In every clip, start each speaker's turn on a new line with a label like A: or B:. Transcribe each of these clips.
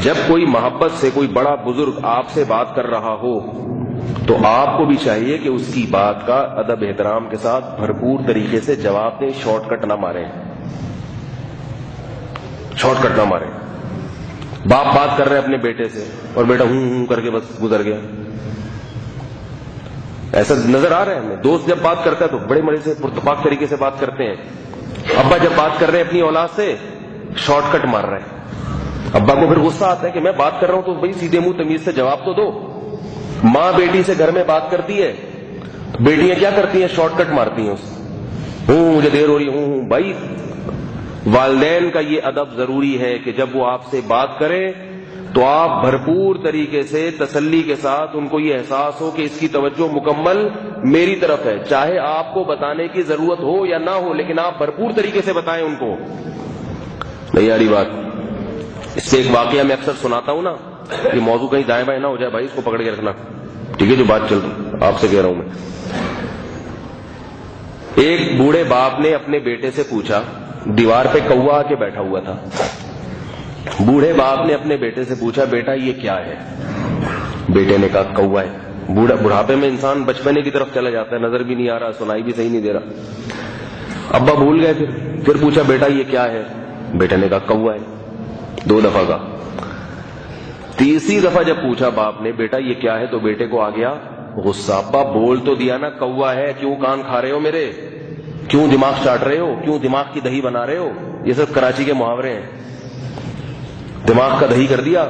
A: جب کوئی محبت سے کوئی بڑا بزرگ آپ سے بات کر رہا ہو تو آپ کو بھی چاہیے کہ اس کی بات کا ادب احترام کے ساتھ بھرپور طریقے سے جواب دیں، شارٹ کٹ نہ ماریں، شارٹ کٹ نہ ماریں۔ باپ بات کر رہے ہیں اپنے بیٹے سے اور بیٹا ہوں کر کے بس گزر گیا، ایسا نظر آ رہا ہے ہمیں۔ دوست جب بات کرتا ہے تو بڑے مزے سے پرتپاک طریقے سے بات کرتے ہیں، ابا جب بات کر رہے ہیں اپنی اولاد سے شارٹ کٹ مار رہے ہیں، ابا کو پھر غصہ آتا ہے کہ میں بات کر رہا ہوں تو بھائی سیدھے منہ تمیز سے جواب تو دو۔ ماں بیٹی سے گھر میں بات کرتی ہے، بیٹیاں کیا کرتی ہیں؟ شارٹ کٹ مارتی ہیں اسے، مجھے دیر ہو رہی ہے، بھائی والدین کا یہ ادب ضروری ہے کہ جب وہ آپ سے بات کریں تو آپ بھرپور طریقے سے تسلی کے ساتھ ان کو یہ احساس ہو کہ اس کی توجہ مکمل میری طرف ہے، چاہے آپ کو بتانے کی ضرورت ہو یا نہ ہو، لیکن آپ بھرپور طریقے سے بتائیں ان کو۔ نہیں آ رہی بات؟ اس سے ایک واقعہ میں اکثر سناتا ہوں نا، کہ موضوع کہیں دائیں بائیں نہ ہو جائے، بھائی اس کو پکڑ کے رکھنا، ٹھیک ہے؟ جو بات چل رہی آپ سے کہہ رہا ہوں میں۔ ایک بوڑھے باپ نے اپنے بیٹے سے پوچھا، دیوار پہ کوا آ کے بیٹھا ہوا تھا، بوڑھے باپ نے اپنے بیٹے سے پوچھا بیٹا یہ کیا ہے؟ بیٹے نے کہا کوا ہے۔ بڑھاپے میں انسان بچپنے کی طرف چلا جاتا ہے، نظر بھی نہیں آ رہا، سنائی بھی صحیح نہیں دے رہا۔ ابا بھول گئے، پھر پوچھا بیٹا یہ کیا ہے؟ بیٹے نے کہا کوا ہے، 2 دفعہ کہا۔ تیسری دفعہ جب پوچھا باپ نے بیٹا یہ کیا ہے تو بیٹے کو آ گیا غصہ، ابا بول تو دیا نا کوا ہے، کیوں کان کھا رہے ہو میرے؟ کیوں دماغ چاٹ رہے ہو؟ کیوں دماغ کی دہی بنا رہے ہو؟ یہ سب کراچی کے محاورے ہیں، دماغ کا دہی کر دیا۔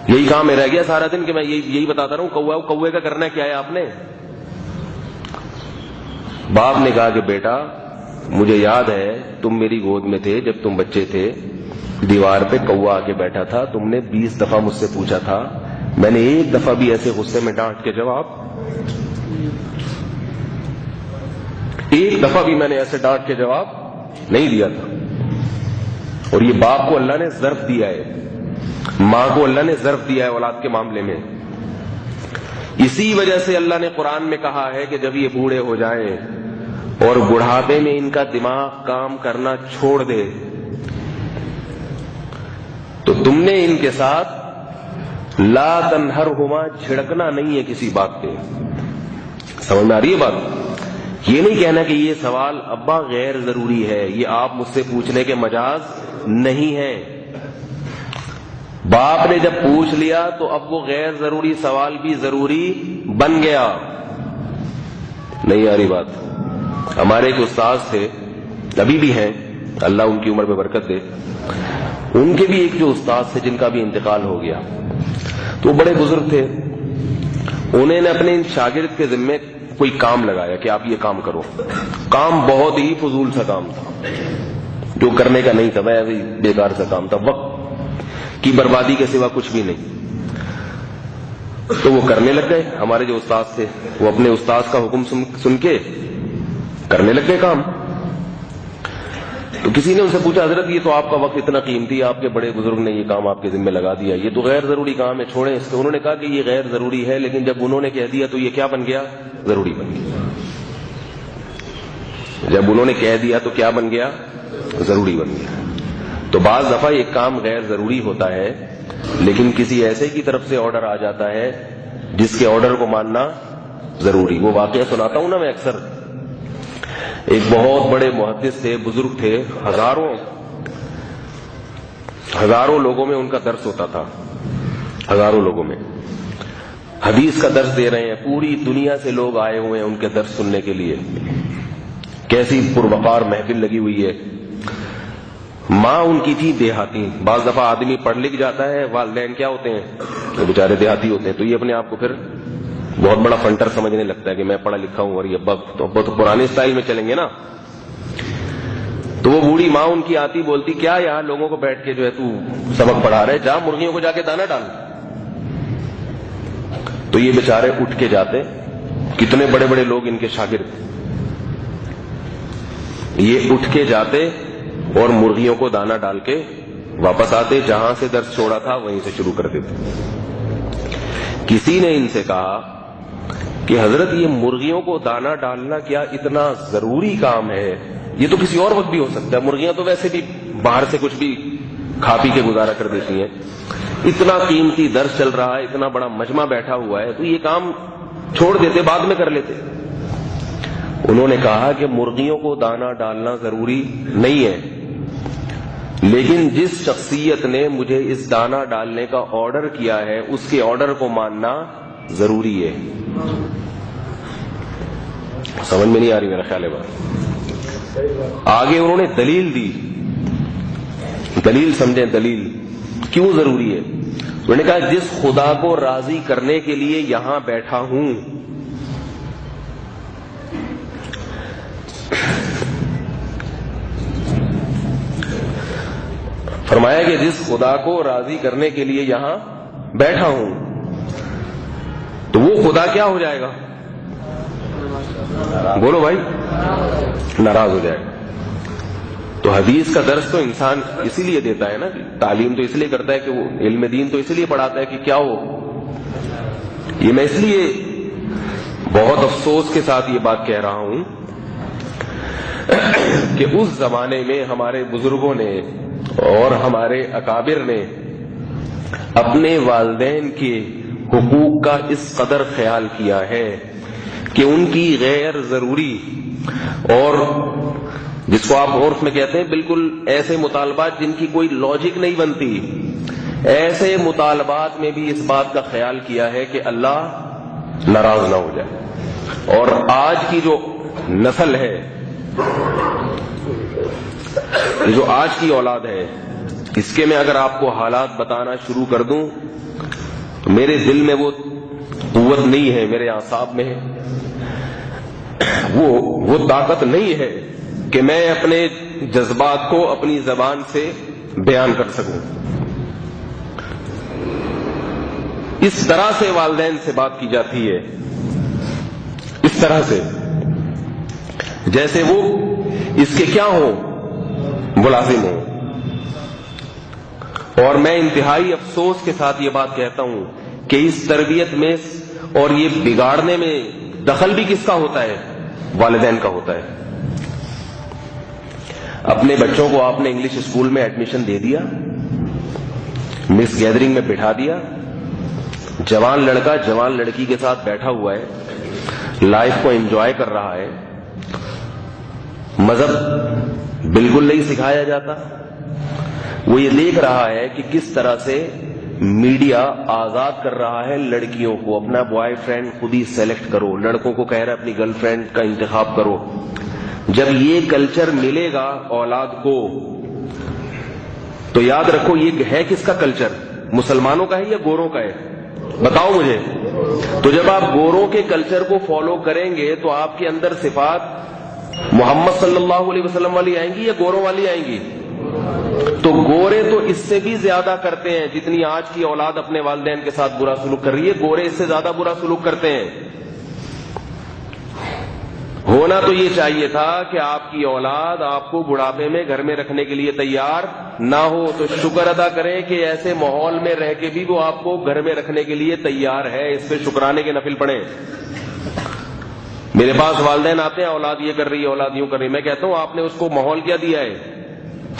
A: یہی کام میں رہ گیا سارا دن کہ میں یہی بتاتا رہا ہوں کوے کا کرنا کیا ہے آپ نے؟ باپ نے کہا کہ بیٹا مجھے یاد ہے تم میری گود میں تھے جب تم بچے تھے، دیوار پہ کوا آ کے بیٹھا تھا، تم نے 20 دفعہ مجھ سے پوچھا تھا، میں نے ایک دفعہ بھی ایسے غصے میں ڈانٹ کے جواب، ایک دفعہ بھی میں نے ایسے ڈانٹ کے جواب نہیں دیا تھا۔ اور یہ باپ کو اللہ نے ظرف دیا ہے، ماں کو اللہ نے ظرف دیا ہے اولاد کے معاملے میں۔ اسی وجہ سے اللہ نے قرآن میں کہا ہے کہ جب یہ بوڑھے ہو جائیں اور بڑھاپے میں ان کا دماغ کام کرنا چھوڑ دے تو تم نے ان کے ساتھ لا تنہرہما، جھڑکنا نہیں ہے کسی بات پہ۔ سمجھ میں آ رہی ہے بات؟ یہ نہیں کہنا کہ یہ سوال ابا غیر ضروری ہے، یہ آپ مجھ سے پوچھنے کے مجاز نہیں ہے۔ باپ نے جب پوچھ لیا تو اب وہ غیر ضروری سوال بھی ضروری بن گیا۔ نہیں آ رہی بات؟ ہمارے ایک استاد تھے، ابھی بھی ہیں، اللہ ان کی عمر میں برکت دے، ان کے بھی ایک جو استاد تھے جن کا بھی انتقال ہو گیا، تو وہ بڑے بزرگ تھے، انہوں نے اپنے شاگرد کے ذمے کوئی کام لگایا کہ آپ یہ کام کرو۔ کام بہت ہی فضول سا کام تھا، جو کرنے کا نہیں تھا، بیکار سا کام تھا، وقت کی بربادی کے سوا کچھ بھی نہیں۔ تو وہ کرنے لگ گئے، ہمارے جو استاد تھے وہ اپنے استاد کا حکم سن کے کرنے لگ گئے کام۔ تو کسی نے ان سے پوچھا حضرت یہ تو آپ کا وقت اتنا قیمتی، آپ کے بڑے بزرگ نے یہ کام آپ کے ذمہ لگا دیا، یہ تو غیر ضروری کام ہے، چھوڑیں اس کو۔ انہوں نے کہا کہ یہ غیر ضروری ہے، لیکن جب انہوں نے کہہ دیا تو یہ کیا بن گیا؟ ضروری بن گیا۔ جب انہوں نے کہہ دیا تو کیا بن گیا؟ ضروری بن گیا۔ تو بعض دفعہ ایک کام غیر ضروری ہوتا ہے، لیکن کسی ایسے کی طرف سے آرڈر آ جاتا ہے جس کے آرڈر کو ماننا ضروری۔ وہ واقعہ سناتا ہوں نا میں اکثر، ایک بہت بڑے محدث تھے، بزرگ تھے، ہزاروں لوگوں میں ان کا درس ہوتا تھا، ہزاروں لوگوں میں حدیث کا درس دے رہے ہیں، پوری دنیا سے لوگ آئے ہوئے ہیں ان کے درس سننے کے لیے، کیسی پروقار محفل لگی ہوئی ہے۔ ماں ان کی تھی دیہاتی، بعض دفعہ آدمی پڑھ لکھ جاتا ہے، والدین کیا ہوتے ہیں؟ تو بیچارے دیہاتی ہوتے ہیں، تو یہ اپنے آپ کو پھر بہت بڑا فنٹر سمجھنے لگتا ہے کہ میں پڑھا لکھا ہوں، اور یہ ابا تو پرانے اسٹائل میں چلیں گے نا۔ تو وہ بوڑھی ماں ان کی آتی، بولتی کیا یہاں لوگوں کو بیٹھ کے جو ہے تو سبق پڑھا رہے، جا مرغیوں کو جا کے دانا ڈال۔ تو یہ بیچارے اٹھ کے جاتے، کتنے بڑے بڑے لوگ ان کے شاگرد، یہ اٹھ کے جاتے اور مرغیوں کو دانا ڈال کے واپس آتے، جہاں سے درس چھوڑا تھا وہیں سے شروع کر دیتے۔ کسی نے ان سے کہا کہ حضرت یہ مرغیوں کو دانا ڈالنا کیا اتنا ضروری کام ہے؟ یہ تو کسی اور وقت بھی ہو سکتا ہے، مرغیاں تو ویسے بھی باہر سے کچھ بھی کھا پی کے گزارا کر دیتی ہیں. اتنا قیمتی درس چل رہا ہے, اتنا بڑا مجمع بیٹھا ہوا ہے, تو یہ کام چھوڑ دیتے, بعد میں کر لیتے. انہوں نے کہا کہ مرغیوں کو دانہ ڈالنا ضروری نہیں ہے, لیکن جس شخصیت نے مجھے اس دانہ ڈالنے کا آرڈر کیا ہے اس کے آرڈر کو ماننا ضروری ہے. سمجھ میں نہیں آ رہی میرا خیال ہے بات. آگے انہوں نے دلیل دی, دلیل سمجھیں, دلیل کیوں ضروری ہے. انہوں نے کہا جس خدا کو راضی کرنے کے لیے یہاں بیٹھا ہوں, فرمایا کہ جس خدا کو راضی کرنے کے لیے یہاں بیٹھا ہوں, تو وہ خدا کیا ہو جائے گا؟ بولو بھائی, ناراض ہو جائے گا. تو حدیث کا درس تو انسان اسی لیے دیتا ہے نا, تعلیم تو اس لیے کرتا ہے کہ وہ علم دین تو اس لیے پڑھاتا ہے کہ کیا ہو. یہ میں اس لیے بہت افسوس کے ساتھ یہ بات کہہ رہا ہوں کہ اس زمانے میں ہمارے بزرگوں نے اور ہمارے اکابر نے اپنے والدین کے حقوق کا اس قدر خیال کیا ہے کہ ان کی غیر ضروری اور جس کو آپ عرف میں کہتے ہیں بالکل ایسے مطالبات جن کی کوئی لاجک نہیں بنتی, ایسے مطالبات میں بھی اس بات کا خیال کیا ہے کہ اللہ ناراض نہ ہو جائے. اور آج کی جو نسل ہے, جو آج کی اولاد ہے, اس کے میں اگر آپ کو حالات بتانا شروع کر دوں تو میرے دل میں وہ قوت نہیں ہے, میرے اعصاب میں وہ طاقت نہیں ہے کہ میں اپنے جذبات کو اپنی زبان سے بیان کر سکوں. اس طرح سے والدین سے بات کی جاتی ہے, اس طرح سے جیسے وہ اس کے کیا ہو, ملازم ہو. اور میں انتہائی افسوس کے ساتھ یہ بات کہتا ہوں کہ اس تربیت میں اور یہ بگاڑنے میں دخل بھی کس کا ہوتا ہے؟ والدین کا ہوتا ہے. اپنے بچوں کو آپ نے انگلش اسکول میں ایڈمیشن دے دیا, مس گیدرنگ میں بٹھا دیا, جوان لڑکا جوان لڑکی کے ساتھ بیٹھا ہوا ہے, لائف کو انجوائے کر رہا ہے, مذہب بالکل نہیں سکھایا جاتا. وہ یہ دیکھ رہا ہے کہ کس طرح سے میڈیا آزاد کر رہا ہے لڑکیوں کو, اپنا بوائے فرینڈ خود ہی سلیکٹ کرو, لڑکوں کو کہہ رہا ہے اپنی گرل فرینڈ کا انتخاب کرو. جب یہ کلچر ملے گا اولاد کو تو یاد رکھو یہ ہے کس کا کلچر, مسلمانوں کا ہے یا گوروں کا ہے؟ بتاؤ مجھے. تو جب آپ گوروں کے کلچر کو فالو کریں گے تو آپ کے اندر صفات محمد صلی اللہ علیہ وسلم والی آئیں گی یا گوروں والی آئیں گی؟ تو گورے تو اس سے بھی زیادہ کرتے ہیں, جتنی آج کی اولاد اپنے والدین کے ساتھ برا سلوک کر رہی ہے, گورے اس سے زیادہ برا سلوک کرتے ہیں. ہونا تو یہ چاہیے تھا کہ آپ کی اولاد آپ کو بڑھاپے میں گھر میں رکھنے کے لیے تیار نہ ہو, تو شکر ادا کریں کہ ایسے ماحول میں رہ کے بھی وہ آپ کو گھر میں رکھنے کے لیے تیار ہے. اس پہ شکرانے کے نفل پڑھیں. میرے پاس والدین آتے ہیں, اولاد یہ کر رہی ہے, اولاد یوں کر رہی ہے. میں کہتا ہوں آپ نے اس کو ماحول کیا دیا ہے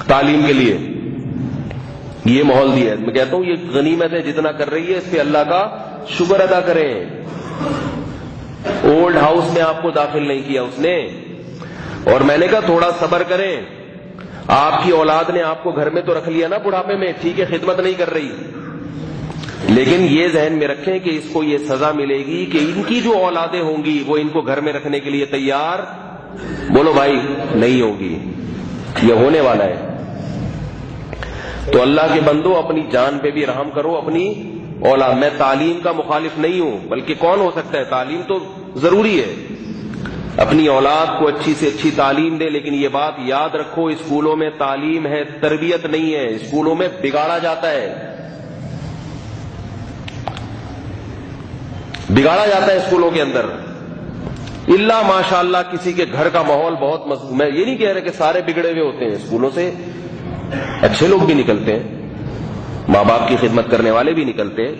A: تعلیم کے لیے؟ یہ ماحول دیا ہے. میں کہتا ہوں یہ غنیمت ہے جتنا کر رہی ہے, اس پہ اللہ کا شکر ادا کریں. اولڈ ہاؤس میں آپ کو داخل نہیں کیا اس نے, اور میں نے کہا تھوڑا صبر کریں. آپ کی اولاد نے آپ کو گھر میں تو رکھ لیا نا بڑھاپے میں, ٹھیک ہے خدمت نہیں کر رہی, لیکن یہ ذہن میں رکھیں کہ اس کو یہ سزا ملے گی کہ ان کی جو اولادیں ہوں گی وہ ان کو گھر میں رکھنے کے لیے تیار, بولو بھائی, نہیں ہوگی. یہ ہونے والا ہے. تو اللہ کے بندو اپنی جان پہ بھی رحم کرو, اپنی اولاد. میں تعلیم کا مخالف نہیں ہوں, بلکہ کون ہو سکتا ہے, تعلیم تو ضروری ہے, اپنی اولاد کو اچھی سے اچھی تعلیم دے. لیکن یہ بات یاد رکھو, اسکولوں میں تعلیم ہے, تربیت نہیں ہے. اسکولوں میں بگاڑا جاتا ہے, بگاڑا جاتا ہے اسکولوں کے اندر. اللہ ماشاء اللہ کسی کے گھر کا ماحول بہت مضبوط, میں یہ نہیں کہہ رہا کہ سارے بگڑے ہوئے ہوتے ہیں, اسکولوں سے اچھے لوگ بھی نکلتے ہیں, ماں باپ کی خدمت کرنے والے بھی نکلتے ہیں,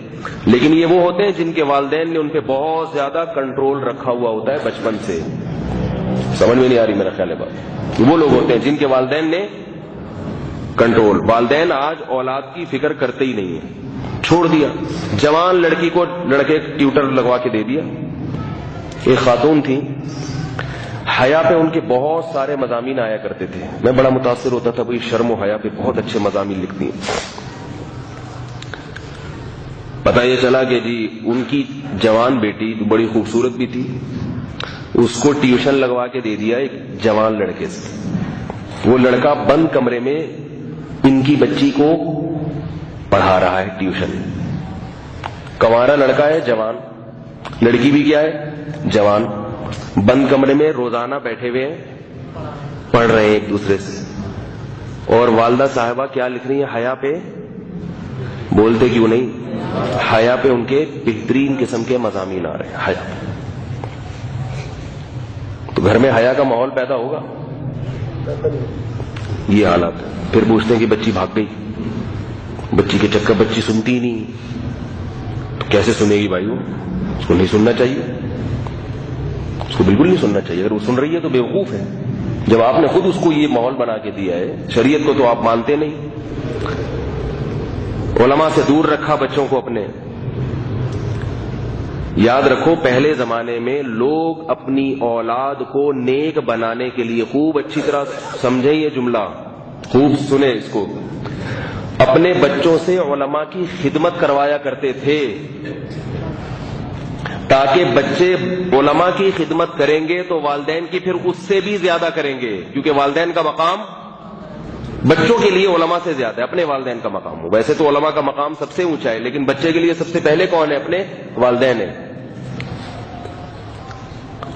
A: لیکن یہ وہ ہوتے ہیں جن کے والدین نے ان پہ بہت زیادہ کنٹرول رکھا ہوا ہوتا ہے بچپن سے. سمجھ میں نہیں آ رہی میرا خیال ہے بات. وہ لوگ ہوتے ہیں جن کے والدین نے کنٹرول. والدین آج اولاد کی فکر کرتے ہی نہیں ہیں, چھوڑ دیا. جوان لڑکی کو لڑکے ٹیوٹر لگوا کے دے دیا. ایک خاتون تھی, حیا پہ ان کے بہت سارے مضامین آیا کرتے تھے. میں بڑا متاثر ہوتا تھا, بھائی شرم و حیا پہ بہت اچھے مضامین لکھتی ہیں. پتہ یہ چلا کہ جی ان کی جوان بیٹی جو بڑی خوبصورت بھی تھی, اس کو ٹیوشن لگوا کے دے دیا ایک جوان لڑکے سے. وہ لڑکا بند کمرے میں ان کی بچی کو پڑھا رہا ہے ٹیوشن. کنوارا لڑکا ہے, جوان, لڑکی بھی کیا ہے, جوان. بند کمرے میں روزانہ بیٹھے ہوئے ہیں, پڑھ رہے ہیں ایک دوسرے سے. اور والدہ صاحبہ کیا لکھ رہی ہیں حیا پہ؟ بولتے کیوں نہیں؟ حیا پہ ان کے بہترین قسم کے مضامین آ رہے ہیں. حیا پہ تو گھر میں حیا کا ماحول پیدا ہوگا. یہ حالات ہے. پھر پوچھتے ہیں کہ بچی بھاگ گئی, بچی کے چکر, بچی سنتی نہیں. تو کیسے سنے گی بھائی؟ وہ اس کو نہیں سننا چاہیے, اس کو بالکل نہیں سننا چاہیے. اگر وہ سن رہی ہے تو بیوقوف ہے. جب آپ نے خود اس کو یہ ماحول بنا کے دیا ہے, شریعت کو تو آپ مانتے نہیں. علماء سے دور رکھا بچوں کو اپنے. یاد رکھو پہلے زمانے میں لوگ اپنی اولاد کو نیک بنانے کے لیے, خوب اچھی طرح سمجھیں یہ جملہ, خوب سنیں اس کو, اپنے بچوں سے علماء کی خدمت کروایا کرتے تھے تاکہ بچے علماء کی خدمت کریں گے تو والدین کی پھر اس سے بھی زیادہ کریں گے, کیونکہ والدین کا مقام بچوں کے لیے علماء سے زیادہ ہے. اپنے والدین کا مقام ہو, ویسے تو علماء کا مقام سب سے اونچا ہے, لیکن بچے کے لیے سب سے پہلے کون ہے؟ اپنے والدین ہیں.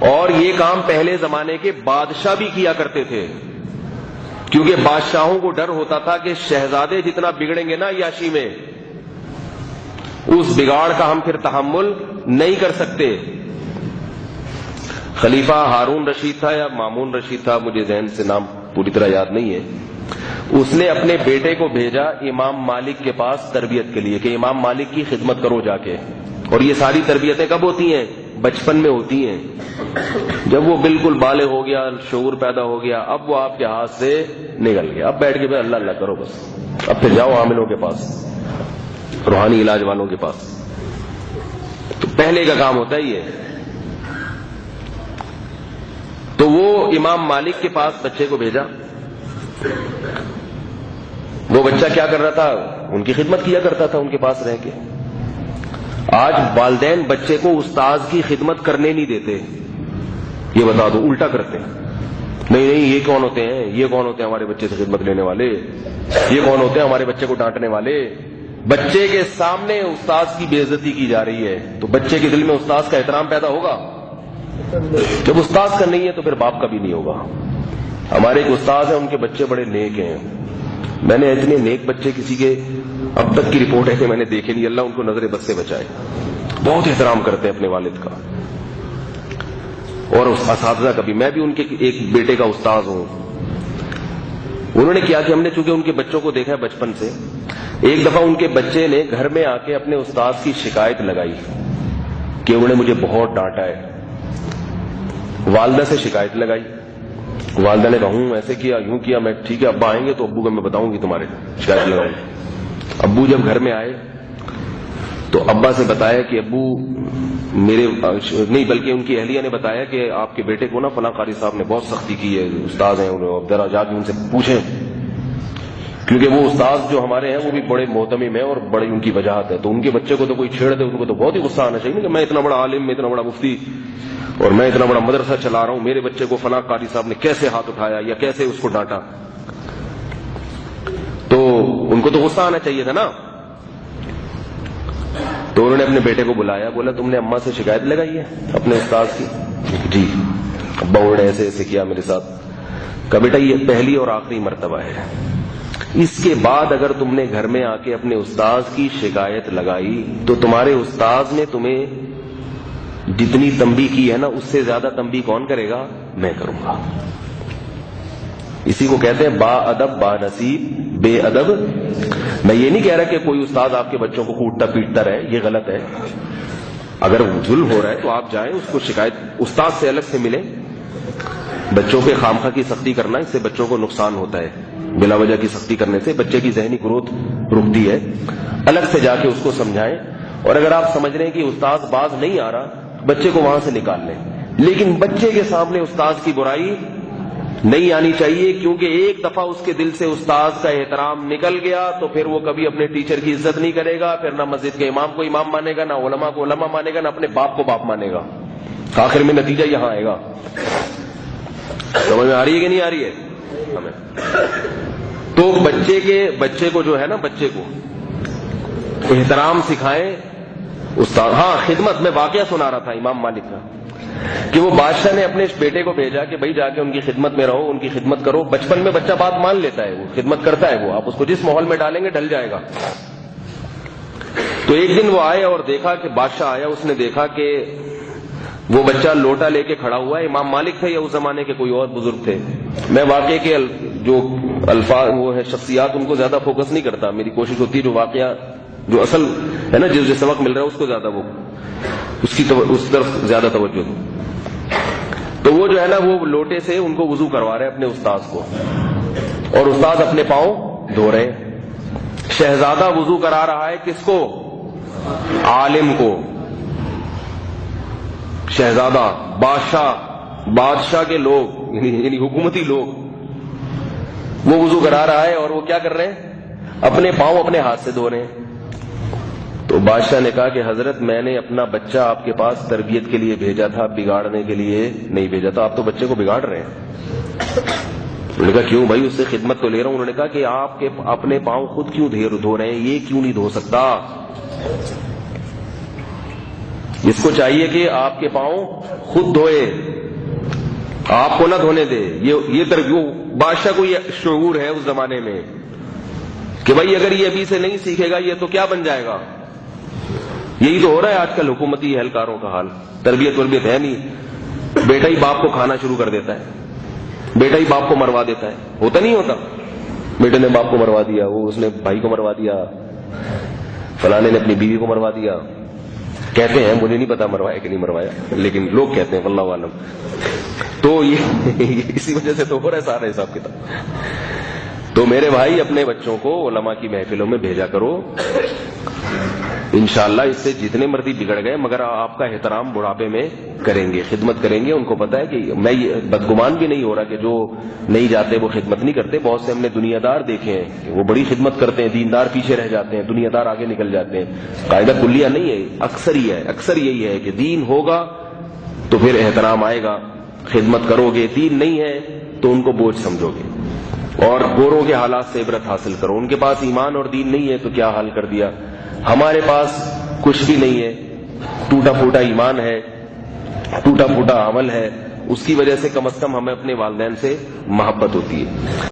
A: اور یہ کام پہلے زمانے کے بادشاہ بھی کیا کرتے تھے, کیونکہ بادشاہوں کو ڈر ہوتا تھا کہ شہزادے جتنا بگڑیں گے نا عیاشی میں, اس بگاڑ کا ہم پھر تحمل نہیں کر سکتے. خلیفہ ہارون رشید تھا یا مامون رشید تھا, مجھے ذہن سے نام پوری طرح یاد نہیں ہے. اس نے اپنے بیٹے کو بھیجا امام مالک کے پاس تربیت کے لیے کہ امام مالک کی خدمت کرو جا کے. اور یہ ساری تربیتیں کب ہوتی ہیں؟ بچپن میں ہوتی ہیں. جب وہ بالکل بالغ ہو گیا, شعور پیدا ہو گیا, اب وہ آپ کے ہاتھ سے نکل گیا. اب بیٹھ کے اللہ اللہ کرو بس. اب پھر جاؤ عاملوں کے پاس, روحانی علاج والوں کے پاس. تو پہلے کا کام ہوتا ہے یہ. تو وہ امام مالک کے پاس بچے کو بھیجا. وہ بچہ کیا کر رہا تھا؟ ان کی خدمت کیا کرتا تھا ان کے پاس رہ کے. آج والدین بچے کو استاذ کی خدمت کرنے نہیں دیتے. یہ بتا دو, الٹا کرتے ہیں. نہیں نہیں, یہ کون ہوتے ہیں؟ یہ کون ہوتے ہیں ہمارے بچے سے خدمت لینے والے؟ یہ کون ہوتے ہیں ہمارے بچے کو ڈانٹنے والے؟ بچے کے سامنے استاذ کی بے عزتی کی جا رہی ہے, تو بچے کے دل میں استاذ کا احترام پیدا ہوگا؟ جب استاذ کا نہیں ہے تو پھر باپ کا بھی نہیں ہوگا. ہمارے ایک استاذ ہیں, ان کے بچے بڑے نیک ہیں. میں نے اتنے نیک بچے کسی کے اب تک کی رپورٹ ہے کہ میں نے دیکھے نہیں. اللہ ان کو نظر بد سے بچائے. بہت احترام کرتے ہیں اپنے والد کا اور اساتذہ کا بھی. میں بھی ان کے ایک بیٹے کا استاذ ہوں. انہوں نے کیا کہ ہم نے چونکہ ان کے بچوں کو دیکھا ہے بچپن سے, ایک دفعہ ان کے بچے نے گھر میں آ کے اپنے استاذ کی شکایت لگائی کہ انہوں نے مجھے بہت ڈانٹا ہے. والدہ سے شکایت لگائی. والدہ نے کہا ہوں ایسے کیا, یوں کیا. میں ٹھیک ہے ابا آئیں گے تو ابو کو میں بتاؤں گی تمہارے شکایت لگاؤں گی. ابو جب گھر میں آئے تو ابا سے بتایا کہ ابو میرے نہیں بلکہ ان کی اہلیہ نے بتایا کہ آپ کے بیٹے کو نا فلاں قاری صاحب نے بہت سختی کی ہے, استاد ہیں انہوں, ذرا جا کے ان سے پوچھیں. کیونکہ وہ استاد جو ہمارے ہیں وہ بھی بڑے محتمم ہیں اور بڑی ان کی وجاہت ہے. تو ان کے بچے کو تو کوئی چھیڑ دے, ان کو تو بہت ہی غصہ آنا چاہیے کہ میں اتنا بڑا عالم, میں اتنا بڑا مفتی اور میں اتنا بڑا مدرسہ چلا رہا ہوں, میرے بچے کو فلاں قاری صاحب نے کیسے ہاتھ اٹھایا یا کیسے اس کو ڈانٹا. تو ان کو تو غصہ آنا چاہیے تھا نا. تو انہوں نے اپنے بیٹے کو بلایا, بولا تم نے اماں سے شکایت لگائی ہے اپنے استاد کی؟ جی ابا انہوں نے ایسے ایسے کیا میرے ساتھ. کہا بیٹا یہ پہلی اور آخری مرتبہ ہے, اس کے بعد اگر تم نے گھر میں آ کے اپنے استاد کی شکایت لگائی تو تمہارے استاد نے تمہیں جتنی تنبیہ کی ہے نا اس سے زیادہ تنبیہ کون کرے گا؟ میں کروں گا. اسی کو کہتے ہیں با ادب با نصیب بے ادب. میں یہ نہیں کہہ رہا کہ کوئی استاد آپ کے بچوں کو کوٹتا پیٹتا رہے, یہ غلط ہے. اگر ظلم ہو رہا ہے تو آپ جائیں اس کو شکایت, استاد سے الگ سے ملیں. بچوں پہ خامخواہ کی سختی کرنا اس سے بچوں کو نقصان ہوتا ہے. بلا وجہ کی سختی کرنے سے بچے کی ذہنی گروتھ رکتی ہے. الگ سے جا کے اس کو سمجھائیں, اور اگر آپ سمجھ رہے ہیں کہ استاذ باز نہیں آ رہا, بچے کو وہاں سے نکال لیں, لیکن بچے کے سامنے استاذ کی برائی نہیں آنی چاہیے, کیونکہ ایک دفعہ اس کے دل سے استاذ کا احترام نکل گیا تو پھر وہ کبھی اپنے ٹیچر کی عزت نہیں کرے گا, پھر نہ مسجد کے امام کو امام مانے گا, نہ علماء کو علماء مانے گا, نہ اپنے باپ کو باپ مانے گا. آخر میں نتیجہ یہاں آئے گا. سمجھ میں آ رہی ہے کہ نہیں آ رہی ہے ہمیں؟ تو بچے کو جو ہے نا, بچے کو احترام سکھائیں. استاد, ہاں خدمت, میں واقعہ سنا رہا تھا امام مالک کا, کہ وہ بادشاہ نے اپنے بیٹے کو بھیجا کہ بھائی جا کے ان کی خدمت میں رہو, ان کی خدمت کرو. بچپن میں بچہ بات مان لیتا ہے, وہ خدمت کرتا ہے, وہ آپ اس کو جس ماحول میں ڈالیں گے ڈل جائے گا. تو ایک دن وہ آئے اور دیکھا کہ بادشاہ آیا, اس نے دیکھا کہ وہ بچہ لوٹا لے کے کھڑا ہوا ہے. امام مالک تھے یا اس زمانے کے کوئی اور بزرگ تھے, میں واقعے کے جو الفاظ وہ ہے شخصیات ان کو زیادہ فوکس نہیں کرتا, میری کوشش ہوتی ہے جو واقعہ جو اصل ہے نا جس سبق مل رہا ہے اس کو زیادہ وہ اس طرف زیادہ توجہ دوں. تو وہ جو ہے نا وہ لوٹے سے ان کو وضو کروا رہے ہیں اپنے استاذ کو, اور استاذ اپنے پاؤں دھو رہے ہیں. شہزادہ وضو کرا رہا ہے کس کو؟ عالم کو. شہزادہ, بادشاہ کے لوگ یعنی حکومتی لوگ, وہ وضو کرا رہا ہے اور وہ کیا کر رہے ہیں؟ اپنے پاؤں اپنے ہاتھ سے دھو رہے ہیں. تو بادشاہ نے کہا کہ حضرت میں نے اپنا بچہ آپ کے پاس تربیت کے لیے بھیجا تھا, بگاڑنے کے لیے نہیں بھیجا تھا, آپ تو بچے کو بگاڑ رہے ہیں. انہوں نے کہا کیوں بھائی, اس سے خدمت تو لے رہا ہوں. انہوں نے کہا کہ آپ کے اپنے پاؤں خود کیوں دھو رہے ہیں, یہ کیوں نہیں دھو سکتا؟ اس کو چاہیے کہ آپ کے پاؤں خود دھوئے, آپ کو نہ دھونے دے. یہ بادشاہ کو یہ شعور ہے اس زمانے میں کہ بھائی اگر یہ ابھی سے نہیں سیکھے گا یہ تو کیا بن جائے گا. یہی تو ہو رہا ہے آج کل حکومتی اہلکاروں کا حال. تربیت ہے نہیں, بیٹا ہی باپ کو کھانا شروع کر دیتا ہے, بیٹا ہی باپ کو مروا دیتا ہے. ہوتا نہیں ہوتا, بیٹے نے باپ کو مروا دیا, وہ اس نے بھائی کو مروا دیا, فلانے نے اپنی بیوی کو مروا دیا. کہتے ہیں, مجھے نہیں پتا مروایا کہ نہیں مروایا, لیکن لوگ کہتے ہیں واللہ عالم. تو یہ اسی وجہ سے تو ہو رہا ہے سارا حساب کتاب. تو میرے بھائی اپنے بچوں کو علماء کی محفلوں میں بھیجا کرو, انشاءاللہ اس سے جتنے مرضی بگڑ گئے مگر آپ کا احترام بڑھاپے میں کریں گے, خدمت کریں گے. ان کو پتا ہے کہ میں بدگمان بھی نہیں ہو رہا کہ جو نہیں جاتے وہ خدمت نہیں کرتے. بہت سے ہم نے دنیا دار دیکھے ہیں کہ وہ بڑی خدمت کرتے ہیں, دیندار پیچھے رہ جاتے ہیں, دنیا دار آگے نکل جاتے ہیں. قاعدہ کلیہ نہیں ہے, اکثر یہی ہے کہ دین ہوگا تو پھر احترام آئے گا, خدمت کرو گے. دین نہیں ہے تو ان کو بوجھ سمجھو گے. اور گوروں کے حالات سے عبرت حاصل کرو. ان کے پاس ایمان اور دین نہیں ہے تو کیا حال کر دیا. ہمارے پاس کچھ بھی نہیں ہے, ٹوٹا پھوٹا ایمان ہے, ٹوٹا پھوٹا عمل ہے, اس کی وجہ سے کم از کم ہمیں اپنے والدین سے محبت ہوتی ہے.